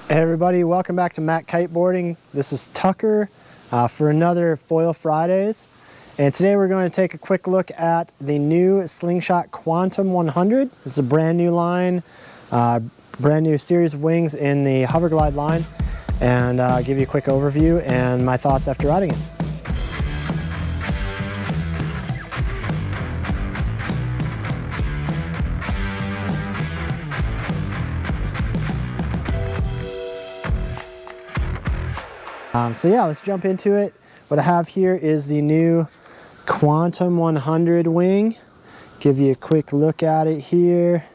Hey everybody, welcome back to Matt Kiteboarding. This is Tucker for another Foil Fridays. And today we're going to take a quick look at the new Slingshot Quantum 100. This is a brand new line, brand new series of wings in the Hoverglide line, and give you a quick overview and my thoughts after riding it. So yeah, let's jump into it. What I have here is the new Quantum 100 wing. Give you a quick look at it here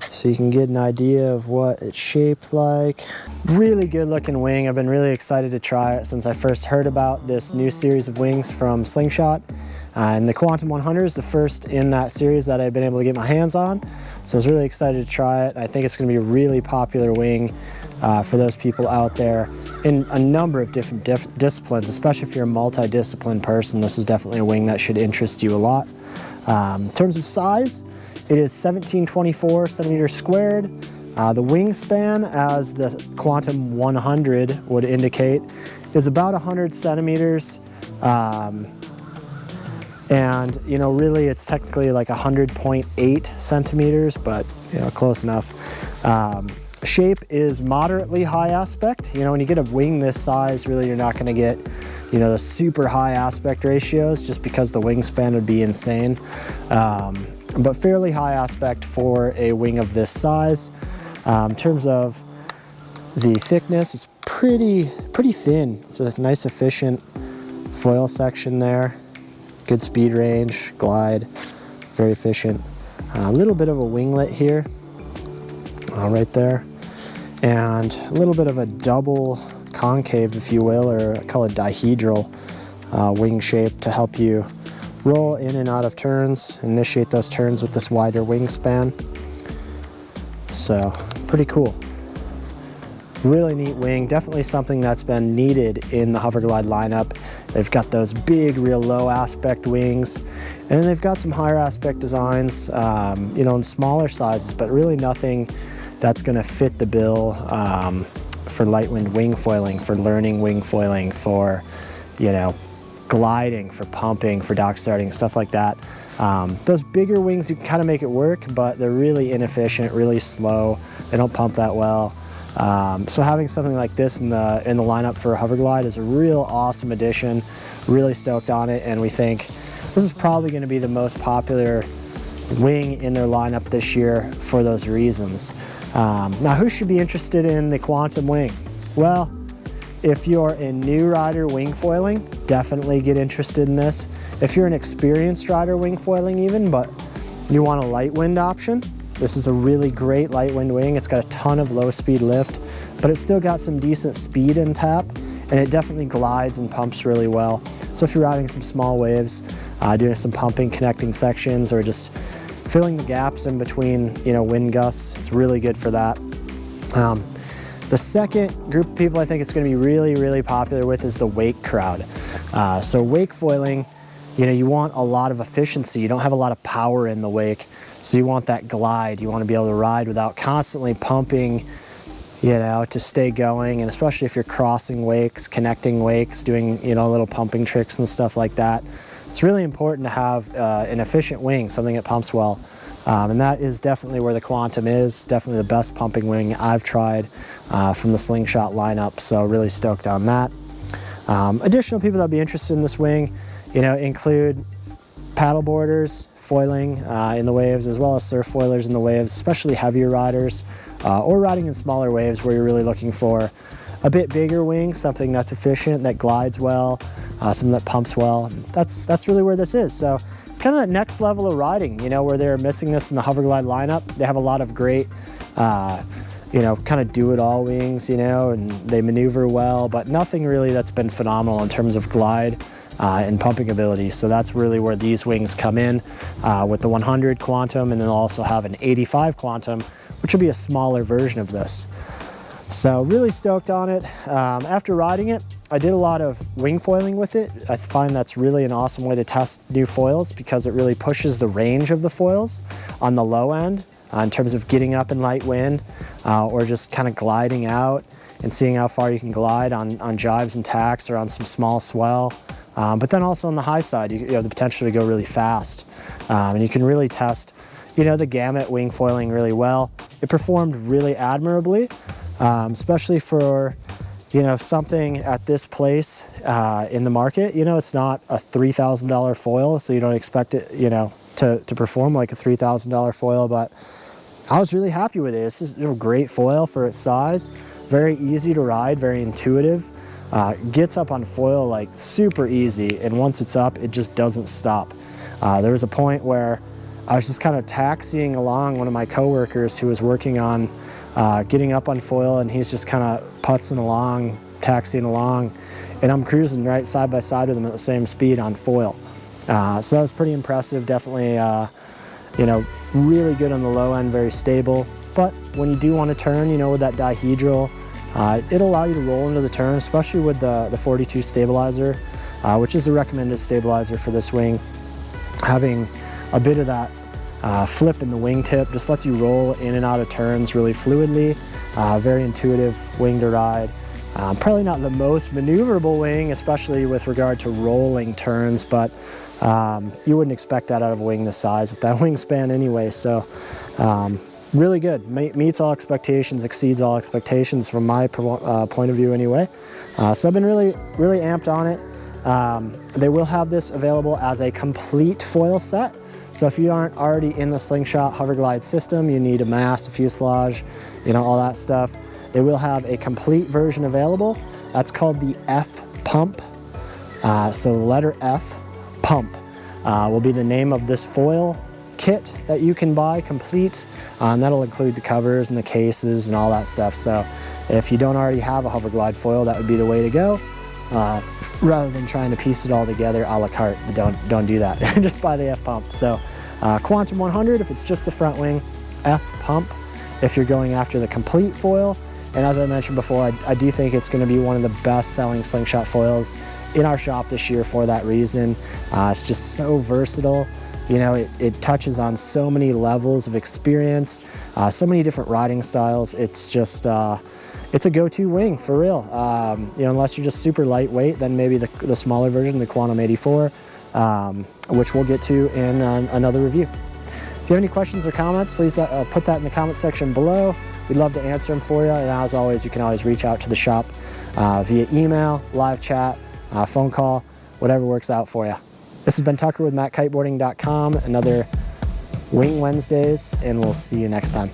so you can get an idea of what it's shaped like. Really good looking wing. I've been really excited to try it since I first heard about this new series of wings from Slingshot. And the Quantum 100 is the first in that series that I've been able to get my hands on. So I was really excited to try it. I think it's going to be a really popular wing for those people out there in a number of different disciplines, especially if you're a multi-discipline person. This is definitely a wing that should interest you a lot. In terms of size, it is 1724 centimeters squared. The wingspan, as the Quantum 100 would indicate, is about 100 centimeters. And you know, really it's technically like 100.8 centimeters, but you know, close enough. Shape is moderately high aspect. You know, when you get a wing this size, really you're not going to get, you know, the super high aspect ratios just because the wingspan would be insane. But fairly high aspect for a wing of this size. In terms of the thickness, it's pretty thin. It's a nice efficient foil section there. Good speed range, glide, very efficient. A little bit of a winglet here, right there. And a little bit of a double concave, if you will, or I call it dihedral wing shape to help you roll in and out of turns, initiate those turns with this wider wingspan. So pretty cool. Really neat wing, definitely something that's been needed in the Hoverglide lineup. They've got those big, real low aspect wings, and then they've got some higher aspect designs, you know, in smaller sizes, but really nothing that's going to fit the bill for light wind wing foiling, for learning wing foiling, for, you know, gliding, for pumping, for dock starting, stuff like that. Those bigger wings, you can kind of make it work, but they're really inefficient, really slow. They don't pump that well. So having something like this in the lineup for a Hoverglide is a real awesome addition. Really stoked on it, and we think this is probably going to be the most popular wing in their lineup this year for those reasons. Now, who should be interested in the Quantum wing? Well, if you're a new rider wing foiling, definitely get interested in this. If you're an experienced rider wing foiling even, but you want a light wind option, this is a really great light wind wing. It's got a ton of low speed lift, but it's still got some decent speed in tap, and it definitely glides and pumps really well. So if you're riding some small waves, doing some pumping, connecting sections, or just filling the gaps in between, you know, wind gusts, it's really good for that. The second group of people I think it's going to be really, really popular with is the wake crowd. So wake foiling, you know, you want a lot of efficiency. You don't have a lot of power in the wake. So you want that glide. You want to be able to ride without constantly pumping, you know, to stay going. And especially if you're crossing wakes, connecting wakes, doing, you know, little pumping tricks and stuff like that. It's really important to have an efficient wing, something that pumps well. And that is definitely where the Quantum is. Definitely the best pumping wing I've tried from the Slingshot lineup. So really stoked on that. Additional people that'll be interested in this wing, you know, include paddleboarders foiling in the waves, as well as surf foilers in the waves, especially heavier riders, or riding in smaller waves where you're really looking for a bit bigger wing, something that's efficient, that glides well, something that pumps well. That's really where this is. So it's kind of that next level of riding, you know, where they're missing this in the Hoverglide lineup. They have a lot of great, you know, kind of do-it-all wings, you know, and they maneuver well, but nothing really that's been phenomenal in terms of glide and pumping ability. So that's really where these wings come in with the 100 Quantum, and then they'll also have an 85 Quantum, which will be a smaller version of this. So really stoked on it. After riding it, I did a lot of wing foiling with it. I find that's really an awesome way to test new foils because it really pushes the range of the foils on the low end. in terms of getting up in light wind or just kind of gliding out and seeing how far you can glide on jives and tacks or on some small swell. But then also on the high side, you have the potential to go really fast. And you can really test, the gamut wing foiling really well. It performed really admirably, especially for, something at this place in the market. It's not a $3,000 foil, so you don't expect it, to perform like a $3,000 foil, but I was really happy with it. This is a great foil for its size, very easy to ride, very intuitive. Gets up on foil like super easy, and once it's up, it just doesn't stop. There was a point where I was just kind of taxiing along one of my coworkers who was working on getting up on foil, and he's just kind of putzing along, taxiing along, and I'm cruising right side by side with him at the same speed on foil. So that was pretty impressive. Definitely, really good on the low end, very stable. But when you do want to turn, with that dihedral, it'll allow you to roll into the turn, especially with the 42 stabilizer, which is the recommended stabilizer for this wing. Having a bit of that flip in the wingtip just lets you roll in and out of turns really fluidly. Very intuitive wing to ride. Probably not the most maneuverable wing, especially with regard to rolling turns, but you wouldn't expect that out of a wing this size with that wingspan anyway. So really good, meets all expectations, exceeds all expectations from my point of view anyway. So I've been really amped on it. They will have this available as a complete foil set. So if you aren't already in the Slingshot Hoverglide system, you need a mast, a fuselage, all that stuff. They will have a complete version available. That's called the F Pump. So the letter F, Pump, will be the name of this foil kit that you can buy complete, and that'll include the covers and the cases and all that stuff. So if you don't already have a Hoverglide foil, that would be the way to go. Rather than trying to piece it all together a la carte, don't do that. Just buy the F Pump. So Quantum 100 if it's just the front wing, F Pump if you're going after the complete foil. And as I mentioned before, I do think it's going to be one of the best selling Slingshot foils in our shop this year for that reason. It's just so versatile. It touches on so many levels of experience, so many different riding styles. It's just, it's a go-to wing for real. Unless you're just super lightweight, then maybe the smaller version, the Quantum 84, which we'll get to in another review. If you have any questions or comments, please put that in the comment section below. We'd love to answer them for you. And as always, you can always reach out to the shop via email, live chat, phone call, whatever works out for you. This has been Tucker with MattKiteboarding.com, another Wing Wednesdays, and we'll see you next time.